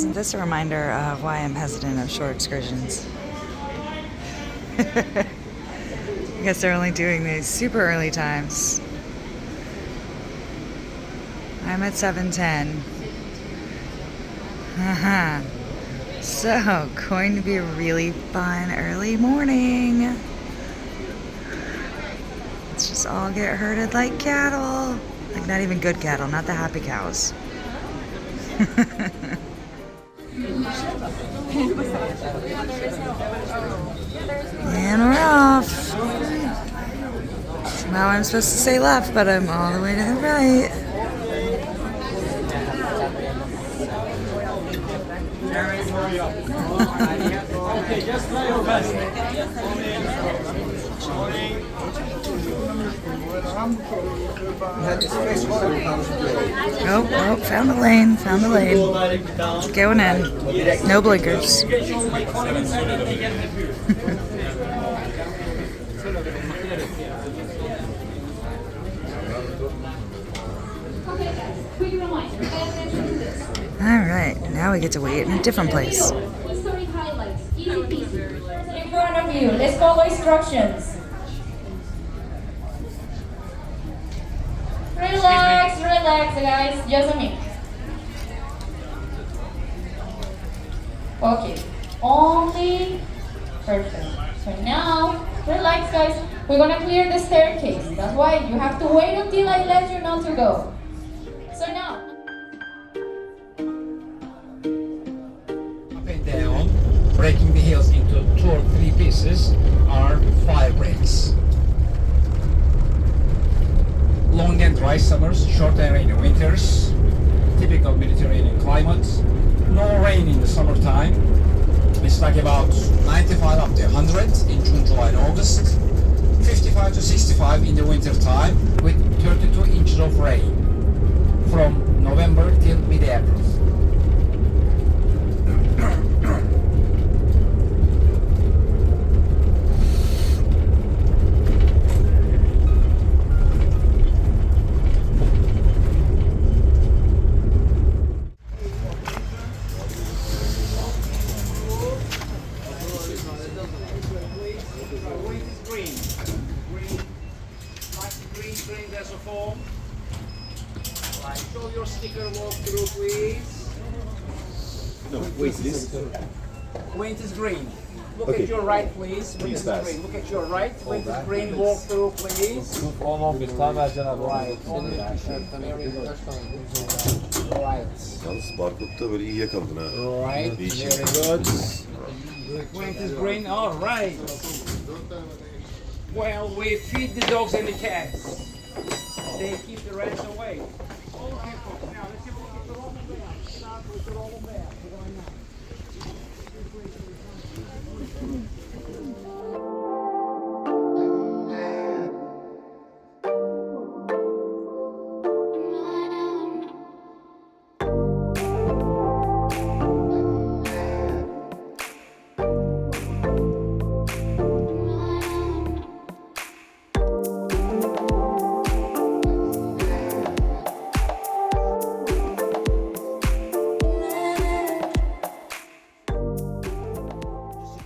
Isn't this a reminder of why I'm hesitant of short excursions? I guess they're only doing these super early times. I'm at 7:10. So, going to be a really fun early morning. Let's just all get herded like cattle. Like not even good cattle, not the happy cows. And we're off. Now I'm supposed to say left, but I'm all the way to the right. Okay, just try your best. Oh, found the lane, Going in. No blinkers. Alright, now we get to wait in a different place. In front of you, let's follow instructions. Relax, guys. Just a minute. Okay. Only. Perfect. So now, relax, guys. We're gonna clear the staircase. That's why you have to wait until I let you know to go. So now. Up and down, breaking the heels into 2 or 3 pieces are fire breaks. Long and dry summers, short and rainy winters, typical Mediterranean climate, no rain in the summertime. It's like about 95 up to 100 in June, July and August, 55 to 65 in the winter time with 32 inches of rain from November till mid-April. Show your sticker walkthrough, please. No, wait, this. Quaint is green. Look Okay. at your right, please. Quaint is fast. green. Look at your right. Quaint is green. Walkthrough, please. Right. Right. Yalnız Sparkluk'ta böyle iyi yakaladın ha. Right. Değişik. Very good. Quaint is green. All right. Well, we feed the dogs and the cats. They keep the rats away. Okay, folks. Now let's see if we get the Roman back. Start with the Roman back. We're going now.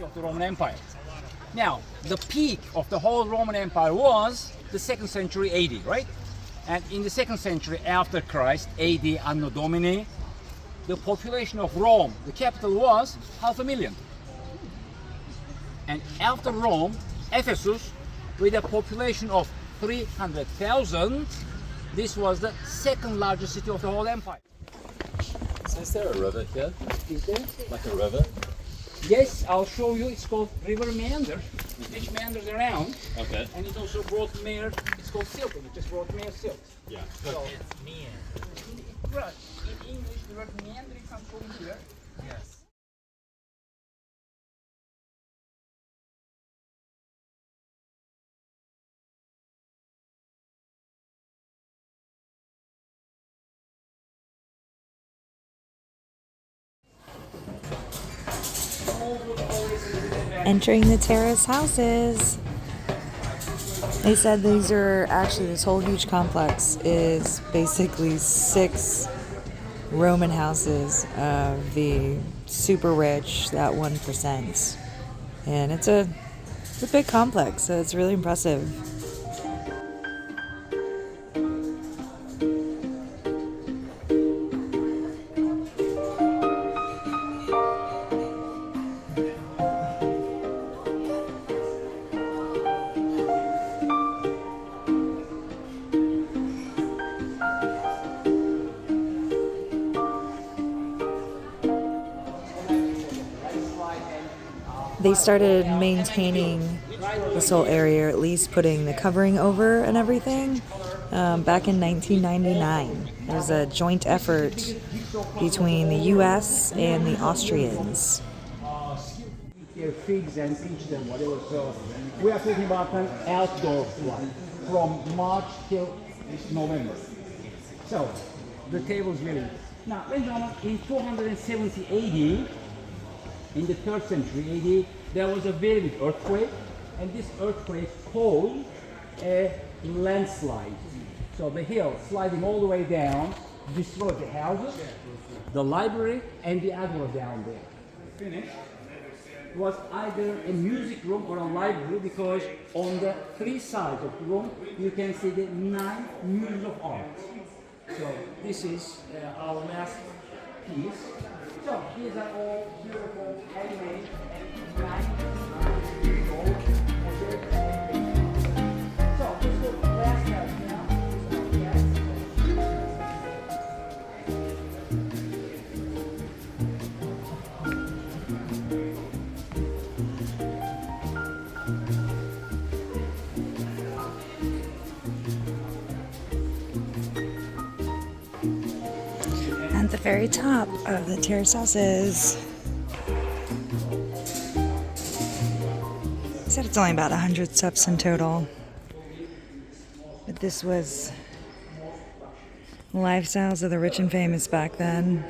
Of the Roman Empire. Now, the peak of the whole Roman Empire was the 2nd century AD, right? And in the 2nd century after Christ, AD Anno Domini, the population of Rome, the capital, was 500,000. And after Rome, Ephesus, with a population of 300,000, this was the 2nd largest city of the whole empire. Is there a river here? Is there? Like a river? Yes, I'll show you. It's called River Meander, which meanders around. Okay. And it also brought mare, it's called silk, and it just brought mare silk. Yeah. So it's meander. Right. In English, the word meandering comes from here. Yes. Entering the terrace houses. They said these are actually, this whole huge complex is basically 6 Roman houses of the super rich, that 1%. And it's a big complex, so it's really impressive. They started maintaining this whole area, or at least putting the covering over and everything, back in 1999. It was a joint effort between the U.S. and the Austrians. Their figs and peaches and whatever. So we are talking about an outdoor one from March till November. So the table's ready. Now, ladies and gentlemen, in 470 AD, in the 3rd century AD, there was a very big earthquake, and this earthquake caused a landslide. So the hill sliding all the way down destroyed the houses, the library, and the agora down there. Finished. It was either a music room or a library, because on the 3 sides of the room you can see the 9 muses of art. So this is our last piece. So these are all beautiful handmade and 9 beautiful. So let's go to the last house now. At the very top of the terrace houses. He said it's only about 100 steps in total. But this was lifestyles of the rich and famous back then.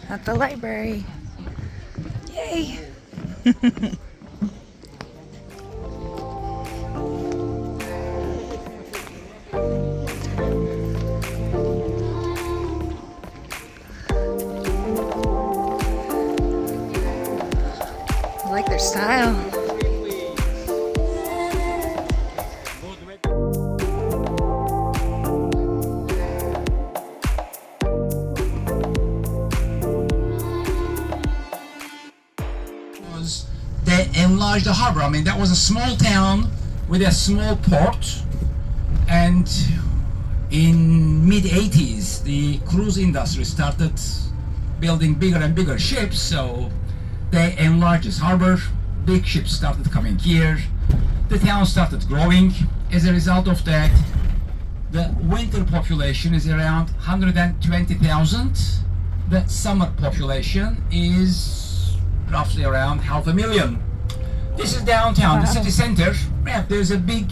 At the library. Yay! I like their style. They enlarged the harbor. I mean, that was a small town with a small port, and in mid-80s the cruise industry started building bigger and bigger ships, so they enlarged this harbor. Big ships started coming here. The town started growing. As a result of that, the winter population is around 120,000. The summer population is roughly around 500,000. This is downtown, the city center. Yeah, there's a big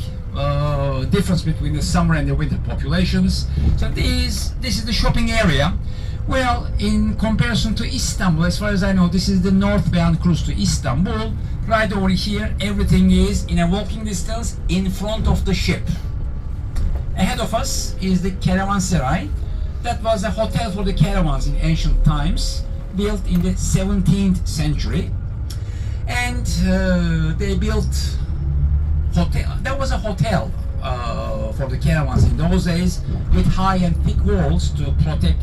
difference between the summer and the winter populations. So this is the shopping area. Well, in comparison to Istanbul, as far as I know, this is the northbound cruise to Istanbul. Right over here, everything is in a walking distance in front of the ship. Ahead of us is the caravanserai. That was a hotel for the caravans in ancient times, built in the 17th century. And they built hotel. That was a hotel for the caravans in those days, with high and thick walls to protect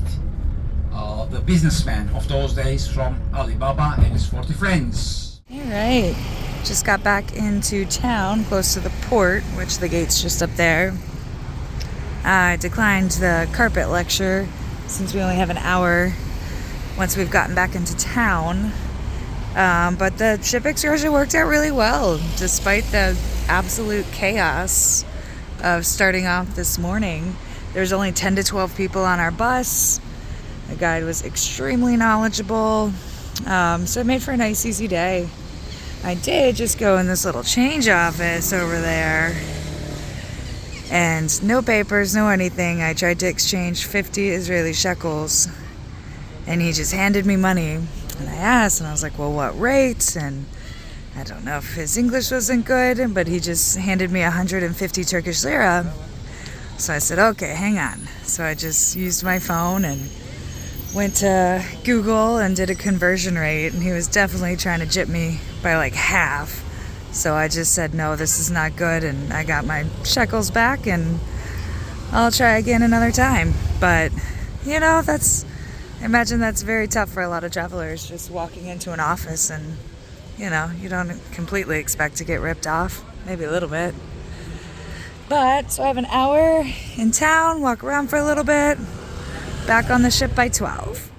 the businessman of those days from Ali Baba and his 40 friends. All right, just got back into town, close to the port, which the gate's just up there. I declined the carpet lecture since we only have an hour once we've gotten back into town. But the ship excursion worked out really well, despite the absolute chaos of starting off this morning. There's only 10 to 12 people on our bus. The guide was extremely knowledgeable, so it made for a nice, easy day. I did just go in this little change office over there, and no papers, no anything. I tried to exchange 50 Israeli shekels, and he just handed me money. And I asked, and I was like, well, what rates? And I don't know if his English wasn't good, but he just handed me 150 Turkish lira. So I said, okay, hang on. So I just used my phone and went to Google and did a conversion rate, and he was definitely trying to gyp me by like half. So I just said, no, this is not good, and I got my shekels back, and I'll try again another time. But, you know, I imagine that's very tough for a lot of travelers, just walking into an office and, you know, you don't completely expect to get ripped off, maybe a little bit. But, so I have an hour in town, walk around for a little bit, back on the ship by 12.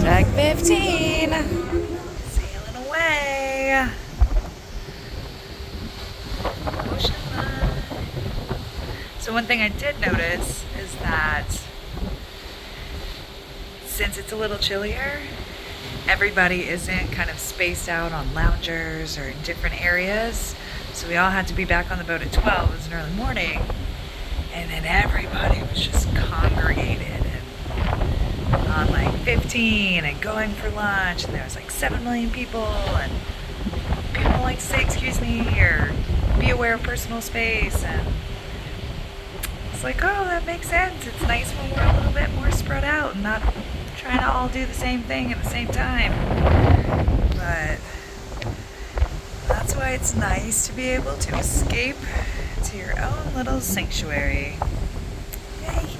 Deck 15, sailing away. Ocean line. So one thing I did notice is that since it's a little chillier, everybody isn't kind of spaced out on loungers or in different areas. So we all had to be back on the boat at 12. It was an early morning. And then everybody was just congregated on like 15 and going for lunch, and there was like 7 million people, and people don't like to say excuse me or be aware of personal space, and it's like, oh, that makes sense. It's nice when we're a little bit more spread out and not trying to all do the same thing at the same time. But that's why it's nice to be able to escape to your own little sanctuary. Yay!